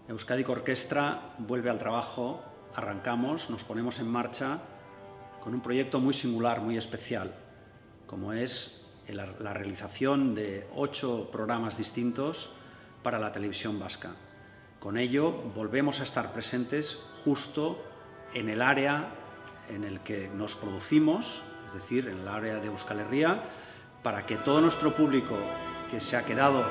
Euskadiko Orquestra vuelve al trabajo, arrancamos, nos ponemos en marcha con un proyecto muy singular, muy especial, como es la realización de 8 programas distintos para la televisión vasca. Con ello volvemos a estar presentes justo en el área en el que nos producimos, es decir, en el área de Euskal Herria, para que todo nuestro público que se ha quedado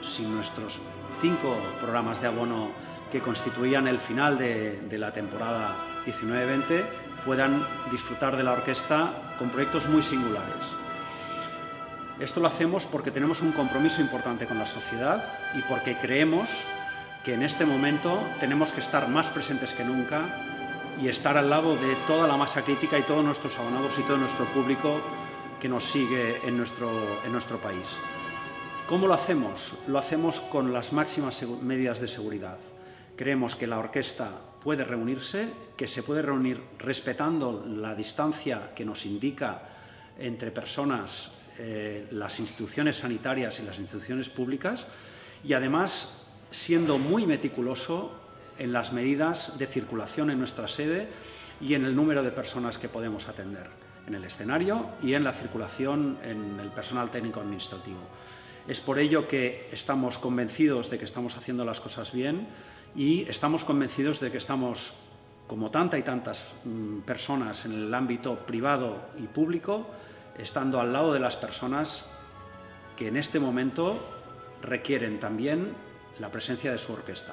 sin nuestros 5 programas de abono que constituían el final de la temporada 19-20 puedan disfrutar de la orquesta con proyectos muy singulares. Esto lo hacemos porque tenemos un compromiso importante con la sociedad y porque creemos que en este momento tenemos que estar más presentes que nunca y estar al lado de toda la masa crítica y todos nuestros abonados y todo nuestro público que nos sigue en nuestro país. ¿Cómo lo hacemos? Lo hacemos con las máximas medidas de seguridad. Creemos que la orquesta puede reunirse, que se puede reunir respetando la distancia que nos indica entre personas, las instituciones sanitarias y las instituciones públicas, y además siendo muy meticuloso en las medidas de circulación en nuestra sede y en el número de personas que podemos atender en el escenario y en la circulación en el personal técnico administrativo. Es por ello que estamos convencidos de que estamos haciendo las cosas bien y estamos convencidos de que estamos, como tantas y tantas personas en el ámbito privado y público, estando al lado de las personas que en este momento requieren también la presencia de su orquesta.